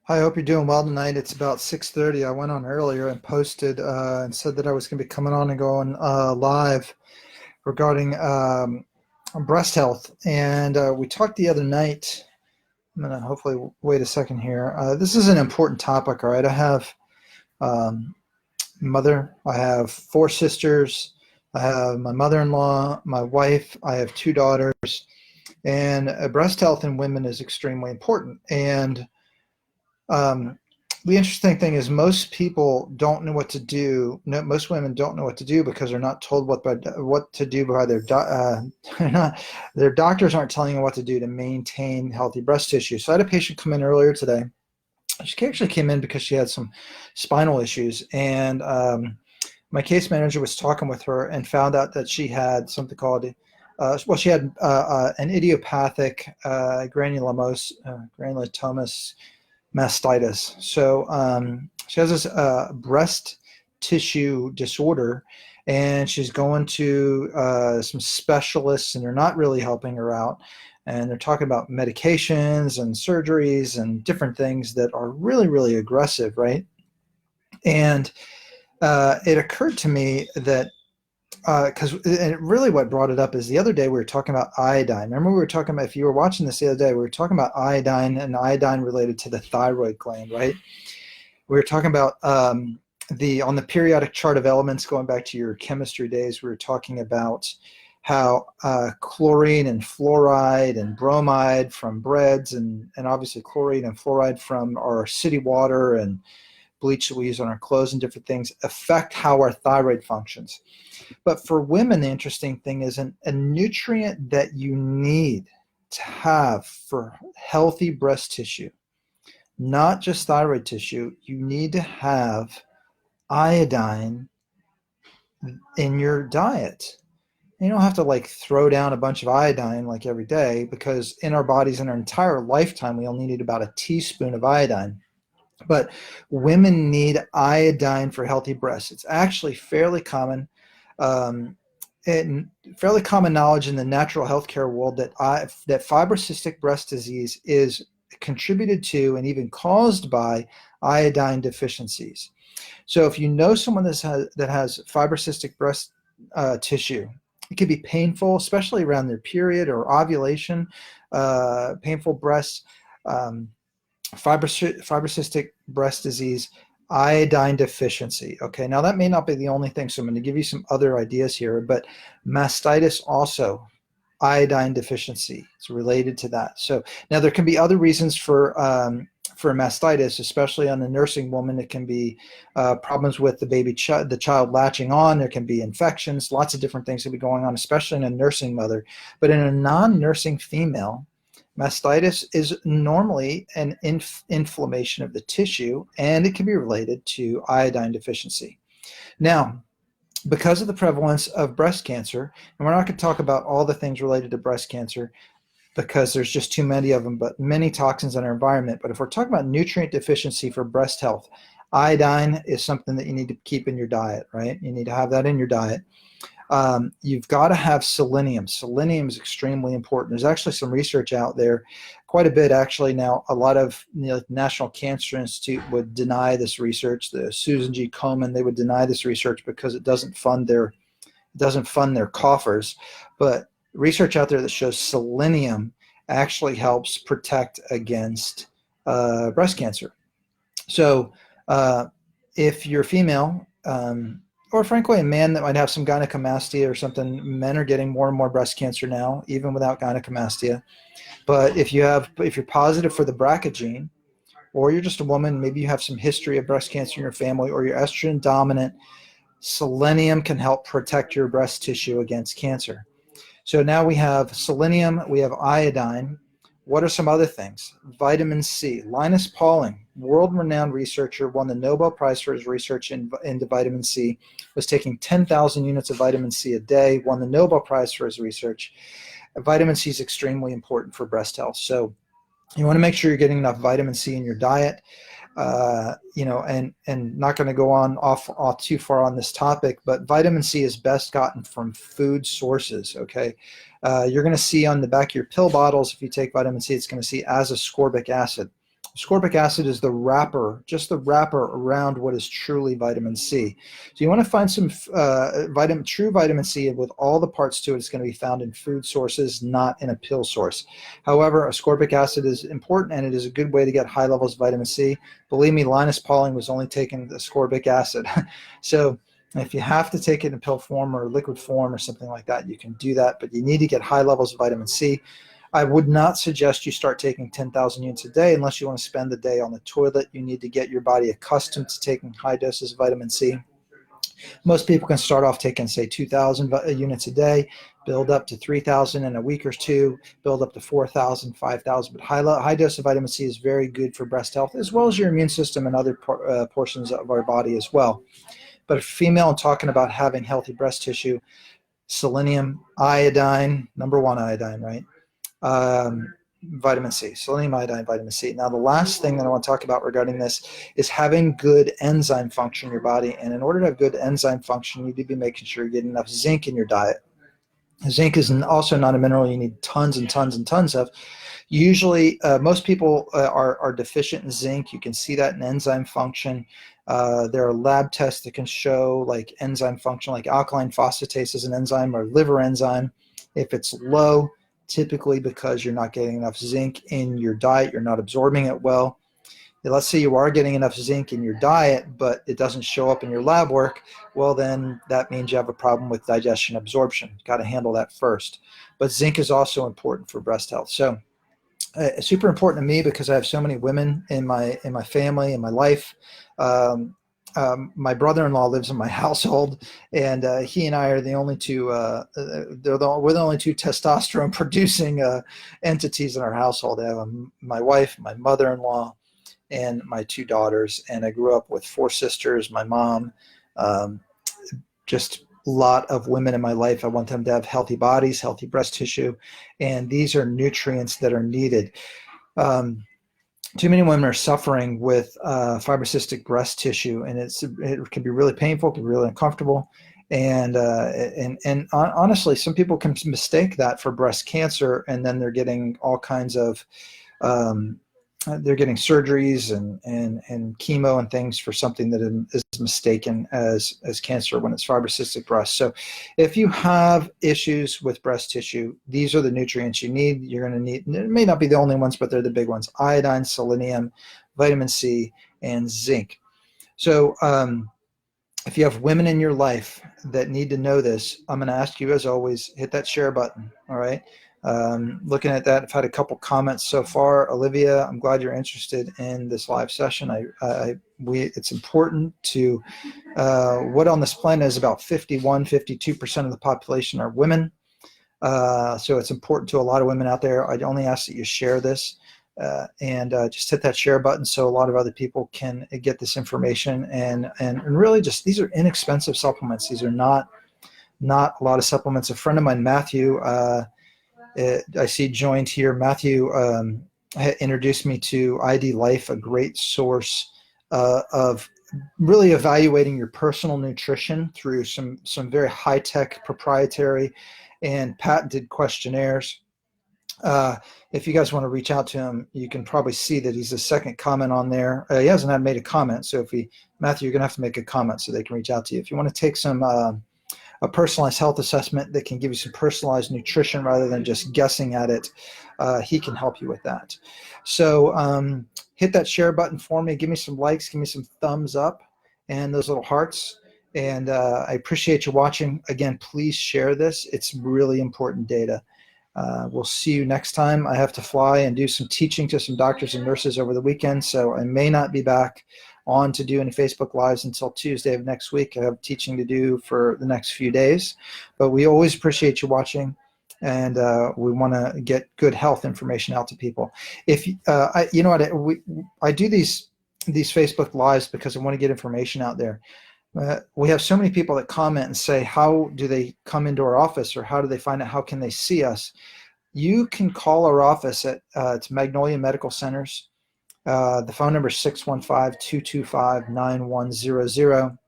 Hi, I hope you're doing well tonight. It's about 6:30. I went on earlier and posted and said that I was going to be coming on and going live regarding breast health. And we talked the other night. I'm going to hopefully wait a second here. This is an important topic, all right? I have um, mother. I have four sisters. I have my mother-in-law, my wife. I have two daughters. And breast health in women is extremely important. And Um, the interesting thing is most people don't know what to do. No, most women don't know what to do because they're not told what to do by they're not, their doctors aren't telling them what to do to maintain healthy breast tissue. So I had a patient come in earlier today. She actually came in because she had some spinal issues, and my case manager was talking with her and found out that she had something called she had an idiopathic granulomatous mastitis. So she has this breast tissue disorder, and she's going to some specialists, and they're not really helping her out. And they're talking about medications and surgeries and different things that are really, really aggressive, right? And it occurred to me that because really what brought it up is the other day we were talking about iodine. Remember we were talking about, if you were watching this the other day, we were talking about iodine and iodine related to the thyroid gland, right? We were talking about the on the periodic chart of elements, going back to your chemistry days, we were talking about how chlorine and fluoride and bromide from breads, and obviously chlorine and fluoride from our city water and bleach that we use on our clothes and different things affect how our thyroid functions. But for women, the interesting thing is a nutrient that you need to have for healthy breast tissue, not just thyroid tissue, you need to have iodine in your diet. You don't have to like throw down a bunch of iodine like every day, because in our bodies, in our entire lifetime, we only need about a teaspoon of iodine. But women need iodine for healthy breasts. It's actually fairly common, um, and fairly common knowledge in the natural healthcare world that fibrocystic breast disease is contributed to and even caused by iodine deficiencies. So if you know someone that has fibrocystic breast tissue, it can be painful, especially around their period or ovulation, painful breasts. Um, Fibrocystic breast disease, iodine deficiency. Okay, now that may not be the only thing, so I'm going to give you some other ideas here, but mastitis also, iodine deficiency. It's related to that. So now there can be other reasons for mastitis, especially on a nursing woman. It can be problems with the child latching on. There can be infections, lots of different things that be going on, especially in a nursing mother. But in a non-nursing female, mastitis is normally an inflammation of the tissue, and it can be related to iodine deficiency. Now, because of the prevalence of breast cancer, and we're not going to talk about all the things related to breast cancer because there's just too many of them, but many toxins in our environment. But if we're talking about nutrient deficiency for breast health, iodine is something that you need to keep in your diet, right? You need to have that in your diet. You've got to have selenium. Selenium is extremely important. There's actually some research out there, quite a bit actually now. A lot of National Cancer Institute would deny this research. The Susan G. Komen, they would deny this research because it doesn't fund their coffers. But research out there that shows selenium actually helps protect against breast cancer. So if you're female, or frankly a man that might have some gynecomastia or something, men are getting more and more breast cancer now, even without gynecomastia. But if you're positive for the BRCA gene, or you're just a woman, maybe you have some history of breast cancer in your family, or you're estrogen dominant, selenium can help protect your breast tissue against cancer. So now we have selenium, we have iodine. What are some other things? Vitamin C. Linus Pauling, world-renowned researcher, won the Nobel Prize for his research into vitamin C, was taking 10,000 units of vitamin C a day, won the Nobel Prize for his research. Vitamin C is extremely important for breast health. So you want to make sure you're getting enough vitamin C in your diet. And not going to go on off too far on this topic, but vitamin C is best gotten from food sources. Okay, you're going to see on the back of your pill bottles, if you take vitamin C, it's going to see ascorbic acid. Ascorbic acid is the wrapper, just the wrapper around what is truly vitamin C. So you want to find some true vitamin C with all the parts to it. It's going to be found in food sources, not in a pill source. However, ascorbic acid is important, and it is a good way to get high levels of vitamin C. Believe me, Linus Pauling was only taking ascorbic acid. So if you have to take it in pill form or liquid form or something like that, you can do that, but you need to get high levels of vitamin C. I would not suggest you start taking 10,000 units a day unless you want to spend the day on the toilet. You need to get your body accustomed to taking high doses of vitamin C. Most people can start off taking, say, 2,000 units a day, build up to 3,000 in a week or two, build up to 4,000, 5,000. But high dose of vitamin C is very good for breast health, as well as your immune system and other portions of our body as well. But a female, talking about having healthy breast tissue, selenium, iodine, number one iodine, right? Vitamin C, selenium, iodine, vitamin C. Now, the last thing that I want to talk about regarding this is having good enzyme function in your body. And in order to have good enzyme function, you need to be making sure you're getting enough zinc in your diet. Zinc is also not a mineral you need tons and tons and tons of. Usually, most people are deficient in zinc. You can see that in enzyme function. There are lab tests that can show like enzyme function, like alkaline phosphatase is an enzyme or liver enzyme. If it's low, typically because you're not getting enough zinc in your diet, you're not absorbing it well. Let's say you are getting enough zinc in your diet, but it doesn't show up in your lab work, well, then that means you have a problem with digestion absorption. Got to handle that first. But zinc is also important for breast health. So super important to me because I have so many women in my family, in my life. My brother-in-law lives in my household, and he and I are the only two. We're the only two testosterone-producing entities in our household. I have my wife, my mother-in-law, and my two daughters. And I grew up with four sisters, my mom. Just a lot of women in my life. I want them to have healthy bodies, healthy breast tissue, and these are nutrients that are needed. Too many women are suffering with fibrocystic breast tissue, and it can be really painful, can be really uncomfortable, and honestly, some people can mistake that for breast cancer, and then they're getting all kinds of they're getting surgeries and chemo and things for something that is mistaken as cancer when it's fibrocystic breast. So if you have issues with breast tissue, these are the nutrients you need. You're going to need, it may not be the only ones, but they're the big ones: iodine, selenium, vitamin C, and zinc. So if you have women in your life that need to know this, I'm going to ask you, as always, hit that share button. All right. Looking at that, I've had a couple comments so far. Olivia, I'm glad you're interested in this live session. It's important to, what on this planet is about 52% of the population are women. So it's important to a lot of women out there. I'd only ask that you share this and just hit that share button so a lot of other people can get this information. And really just, these are inexpensive supplements. These are not a lot of supplements. A friend of mine, Matthew, I see joined here. Matthew introduced me to ID Life, a great source of really evaluating your personal nutrition through some very high-tech, proprietary, and patented questionnaires. If you guys want to reach out to him, you can probably see that he's the second comment on there. He hasn't made a comment, so Matthew, you're going to have to make a comment so they can reach out to you. If you want to take a personalized health assessment that can give you some personalized nutrition rather than just guessing at it, he can help you with that. So hit that share button for me. Give me some likes, give me some thumbs up and those little hearts. And I appreciate you watching. Again, please share this. It's really important data. We'll see you next time. I have to fly and do some teaching to some doctors and nurses over the weekend, so I may not be back on to do any Facebook Lives until Tuesday of next week. I have teaching to do for the next few days, but we always appreciate you watching, and we want to get good health information out to people. If you know what, I do these Facebook Lives because I want to get information out there. We have so many people that comment and say, how do they come into our office, or how do they find out, how can they see us? You can call our office at it's Magnolia Medical Centers. The phone number is 615-225-9100.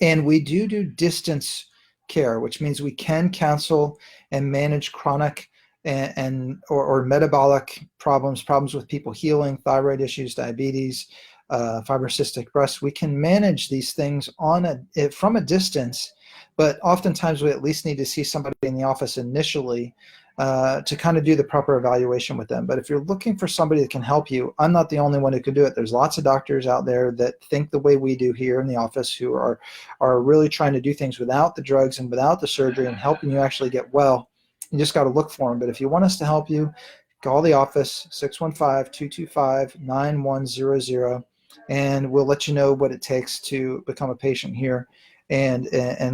And we do distance care, which means we can counsel and manage chronic or metabolic problems with people healing, thyroid issues, diabetes, fibrocystic breast. We can manage these things from a distance, but oftentimes we at least need to see somebody in the office initially to kind of do the proper evaluation with them. But if you're looking for somebody that can help you, I'm not the only one who can do it. There's lots of doctors out there that think the way we do here in the office, who are really trying to do things without the drugs and without the surgery and helping you actually get well. You just got to look for them. But if you want us to help you, call the office, 615-225-9100, and we'll let you know what it takes to become a patient here and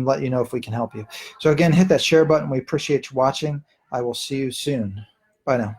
let you know if we can help you. So again, hit that share button. We appreciate you watching. I will see you soon. Bye now.